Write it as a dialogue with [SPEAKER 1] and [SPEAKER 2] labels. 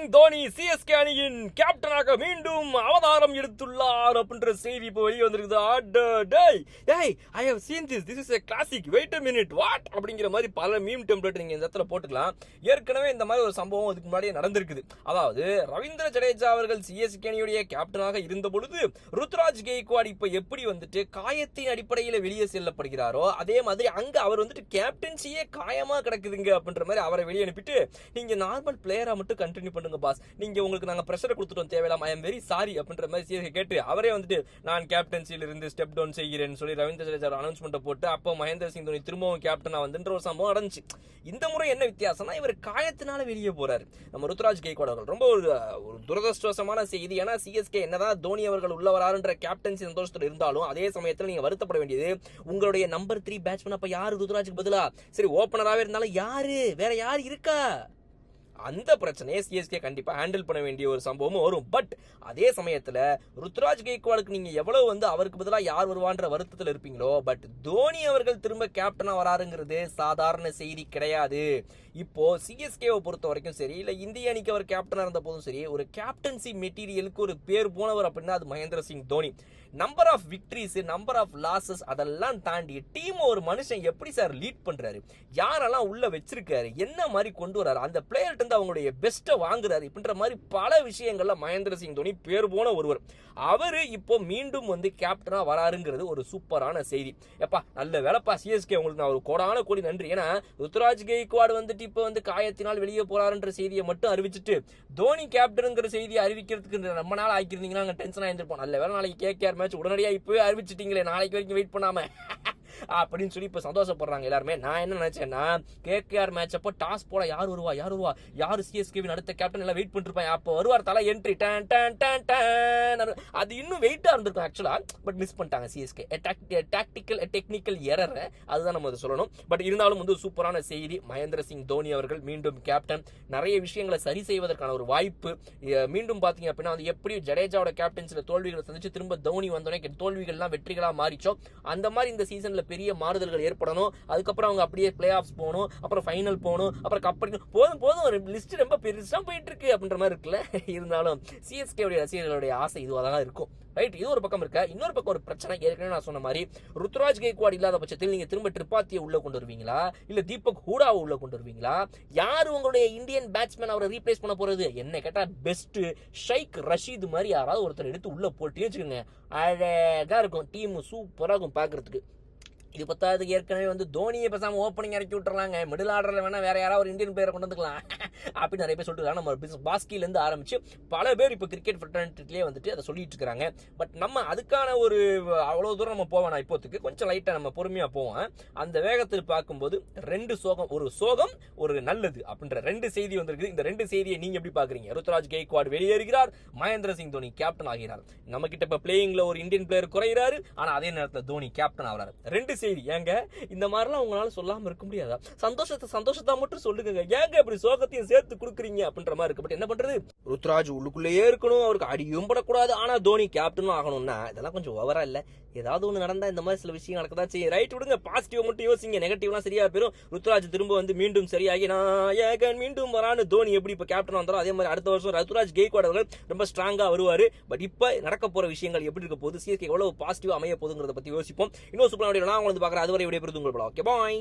[SPEAKER 1] Singh Dhoni CSK அணியின் கேப்டனாக மீண்டும் அவதாரம் எடுத்துள்ளார் அப்படின்ற செய்தி இப்போ வெளியே வந்திருக்குது. I have seen this is a classic. Wait a minute, what அப்படிங்கிற மாதிரி பல மீம் டெம்ப்ளேட் நீங்க இந்த இடத்துல போட்டுக்கலாம். ஏற்கனவே இந்த மாதிரி ஒரு சம்பவம் அதுக்கு முன்னாடியே நடந்திருக்குது. அதாவது ரவீந்திர ஜடேஜா அவர்கள் சிஎஸ்கே அணியுடைய கேப்டனாக இருந்த பொழுது ருத்ராஜ் கெய்க்வாட் இப்ப எப்படி வந்துட்டு காயத்தின் அடிப்படையில் வெளியே செல்லப்படுகிறாரோ அதே மாதிரி அங்க அவர் வந்துட்டு கேப்டன்சியே காயமா கிடக்குதுங்க அப்படின்ற மாதிரி அவரை வெளியே அனுப்பிட்டு நீங்க நார்மல் பிளேயரா மட்டும் கண்டினியூ பண்ணுங்க பாஸ், நீங்க உங்களுக்கு நாங்க பிரஷர் கொடுத்துட்டோம் தேவையில்லாம, ஐ எம் வெரி சாரி அப்படின்ற மாதிரி சிஎஸ்கே கேட்டு அவரே வந்துட்டு நான் கேப்டன்சியில இருந்து ஸ்டெப் டவுன் செய்கிறேன்னு சொல்லி ரவீந்திர ஜடேஜா அனௌன்ஸ்மெண்ட் போட்டு அப்போ மகேந்திர சிங் தோனி திரும்பவும் கேப்டனா வந்துன்ற ஒரு சம்பவம் நடந்துச்சு. இந்த முறை என்ன வித்தியாசம்னா இவர் காயத்தினால வெளியே போறாரு. நம்ம ருத்ராஜ் கெய்க்வாட் அவர்கள் ரொம்ப ஒரு துரதிருஷ்டவசமான செய்தி. ஏன்னா சிஎஸ்கே என்னதான் தோனி அவர்கள் உள்ள வராருன்ற கேப்டன்சி சந்தோஷத்துல இருந்தாலும் அதே சமயத்தில் நீங்க வருத்தப்பட வேண்டியது உங்களுடைய நம்பர் 3 பேட்ஸ்மேன் அப்ப யாரு ருத்ராஜுக்கு பதிலா சரி ஓபனராகவே இருந்தாலும் யாரு வேற யாரு இருக்கா, அந்த பிரச்சனையை சிஎஸ்கே கண்டிப்பா ஹேண்டில் பண்ண வேண்டிய ஒரு சம்பவமும் வரும். பட் அதே சமயத்துல ருத்ராஜ் கெய்க்வாடுக்கு நீங்க எவ்வளவு வந்து அவருக்கு பதிலாக யார் வருவான்ற வருத்தத்தில் இருப்பீங்களோ, பட் தோனி அவர்கள் திரும்ப கேப்டனா வராருங்கிறது சாதாரண செய்தி கிடையாது. இப்போ சிஎஸ்கேவை பொறுத்த வரைக்கும் சரி இல்ல இந்திய அணிக்கு அவர் கேப்டனா இருந்த போதும் சரி, ஒரு கேப்டன்சி மெட்டீரியலுக்கு ஒரு பேர் போனவர் அப்படின்னா அது Mahendra Singh Dhoni. Number of victories, number of losses அதெல்லாம் தாண்டி டீம் ஒரு மனுஷன் எப்படி சார் லீட் பண்றாரு, யாரெல்லாம் உள்ள வச்சிருக்காரு, என்ன மாதிரி கொண்டு வர்றாரு, அந்த பிளேயர்கிட்ட இருந்து அவங்களுடைய பெஸ்ட்டை வாங்குறாரு இப்படின்ற மாதிரி பல விஷயங்கள்ல மகேந்திர சிங் தோனி பேர் போன ஒருவர். அவரு இப்போ மீண்டும் வந்து கேப்டனா வராருங்கிறது ஒரு சூப்பரான செய்தி. எப்பா நல்ல வேலைப்பா சிஎஸ்கே, உங்களுக்கு நான் ஒரு கோடான கோடி நன்றி. ஏன்னா ருத்ராஜ் கெய்க்வாட் வந்துட்டு இப்போ வந்து காயத்தினால் வெளியே போறாருன்ற செய்தியை மட்டும் அறிவிச்சுட்டு தோனி கேப்டனுங்கிற செய்தியை அறிவிக்கிறதுக்கு ரொம்ப நாள் ஆக்கிருந்தீங்கன்னா டென்ஷன் ஆயிருப்போம். நல்ல வேலை நாளைக்கு கேகேஆர் மேட்ச் உடனடியாக இப்பவே அறிவிச்சிட்டீங்களே, நாளைக்கு வரைக்கும் வெயிட் பண்ணாம அப்படின்னு சொல்லி இப்ப சந்தோஷப்படுறாங்க எல்லாருமே. நான் என்ன நினைச்சேன்னா கேகேஆர் மேட்ச் அப்போ டாஸ் போட யார் வருவா யாரு சிஎஸ்கேவின் அடுத்த கேப்டன் எல்லாம் வெயிட் பண்ணிருப்பாங்க. அப்போ வருவார் தலை என்ட்ரி அது இன்னும் வெயிட்டா இருந்திருக்கும் ஆக்சுவலா, பட் மிஸ் பண்ணிட்டாங்க சிஎஸ்கே. டெக்னிக்கல் எரர், அதுதான் நம்ம சொல்லணும். பட் இருந்தாலும் வந்து சூப்பரான செய்தி, மகேந்திர சிங் தோனி அவர்கள் மீண்டும் கேப்டன். நிறைய விஷயங்களை சரி செய்வதற்கான ஒரு வாய்ப்பு. மீண்டும் பாத்தீங்க அப்படின்னா வந்து எப்படி ஜடேஜாவோட கேப்டன்சில தோல்விகளை சந்திச்சு திரும்ப தோனி வந்தோடனே தோல்விகள்லாம் வெற்றிகளா மாறிச்சோ அந்த மாதிரி இந்த சீசன்ல பெரிய மாறுதல்கள் ஏற்படணும். அதுக்கப்புறம் அவங்க அப்படியே பிளே ஆஃப்ஸ் போகணும், அப்புறம் ஃபைனல் போகணும், அப்புறம் கப் அடிக்கணும். போதும் ஒரு லிஸ்ட் ரொம்ப பெருசா போயிட்டு இருக்கு அப்படின்ற மாதிரி இருக்குல்ல. இருந்தாலும் சிஎஸ்கே ரசிகர்களுடைய ஆசை இதுவாக தான் இருக்கும். ரைட், இது ஒரு பக்கம் இருக்க. இன்னொரு பக்கம் ஒரு பிரச்சனை. ஏற்கனவே நான் சொன்ன மாதிரி ருத்ராஜ் கெய்க்வாட் இல்லாத பட்சத்தில் நீங்க திரும்ப திரிபாத்தியை உள்ள கொண்டு வருவீங்களா இல்ல தீபக் ஹூடாவை உள்ள கொண்டு வருவீங்களா? யாரு உங்களுடைய இந்தியன் பேட்ஸ்மேன் அவரை ரீப்ளேஸ் பண்ண போறது? என்ன கேட்டா பெஸ்ட் ஷைக் ரஷீத் மாதிரி யாராவது ஒருத்தர் எடுத்து உள்ள போட்டு வச்சுக்கோங்க, அழகா இருக்கும், டீம் சூப்பரா இருக்கும் பாக்குறதுக்கு. இது பத்தாவதுக்கு ஏற்கனவே வந்து தோனியை பேசாம ஓப்பனிங் இறக்கி விட்டுறாங்க, மிடில் ஆர்டர்ல வேணா வேற யாராவது ஒரு இந்தியன் பிளேயரை கொண்டு வந்துக்கலாம் அப்படின்னு நிறைய பேர் சொல்லிட்டு நம்ம பாஸ்கில இருந்து ஆரம்பிச்சு பல பேர் இப்ப கிரிக்கெட் ஃபிரண்டன்ட்லயே வந்துட்டு அதை சொல்லிட்டு இருக்காங்க. பட் நம்ம அதுக்கான ஒரு அவ்வளவு தூரம் நம்ம போவேன் இப்போத்துக்கு, கொஞ்சம் லைட்டா நம்ம பொறுமையா போவோம். அந்த வேகத்தில் பார்க்கும்போது ரெண்டு சோகம், ஒரு சோகம் ஒரு நல்லது அப்படின்ற ரெண்டு செய்தி வந்திருக்கு. இந்த ரெண்டு செய்தியை நீங்க எப்படி பாக்குறீங்க? ருத்ராஜ் கெய்க்வாட் வெளியேறுகிறார், மகேந்திர சிங் தோனி கேப்டன் ஆகிறார். நம்ம கிட்ட இப்ப பிளேயிங்ல ஒரு இந்தியன் பிளேயர் குறைகிறாரு, ஆனா அதே நேரத்தில் தோனி கேப்டன் ஆகிறாரு. ரெண்டு செய்தி ஏங்க இந்த மாதிரிலாம் உங்களால சொல்லாம இருக்க முடியாதா? சந்தோஷத்தை மட்டும் சொல்லுங்க, ஏங்க இப்படி சோகத்தையும் சேர்த்து கொடுக்குறீங்க அப்படின்ற மாதிரி இருக்கு. பட் என்ன பண்றது, ருத்ராஜ் உள்ளுக்குள்ளேயே இருக்கணும், அவருக்கு அடியும் படக்கூடாது, ஆனா தோனி கேப்டனும் ஆகணும்னா இதெல்லாம் கொஞ்சம் ஓவரா இல்ல? ஏதாவது ஒன்று நடந்தா இந்த மாதிரி சில விஷயம் நடக்கதான் செய்யும். ரைட் விடுங்க, பாசிட்டிவ் மட்டும் யோசிங்க, நெகட்டிவ்லாம் சரியா போயிடும். ருத்ராஜ் திரும்ப வந்து மீண்டும் சரியாகி நான் மீண்டும் வரான்னு தோனி எப்படி இப்ப கேப்டன் வந்தாரோ அதே மாதிரி அடுத்த வருஷம் ருத்ராஜ் கெய்க்வாட் அவர்கள் ரொம்ப ஸ்ட்ராங்கா வருவாரு. பட் இப்ப நடக்க போற விஷயங்கள் எப்படி இருக்க போகுது, சிஎஸ்கே எவ்வளவு பாசிட்டிவா அமைய போகுதுங்கிறத பத்தி யோசிப்போம். இன்னும் சூப்பரான நான் உங்களுக்கு பாக்குறேன். அதுவரை விடைபெறுது உங்கள். Okay bye.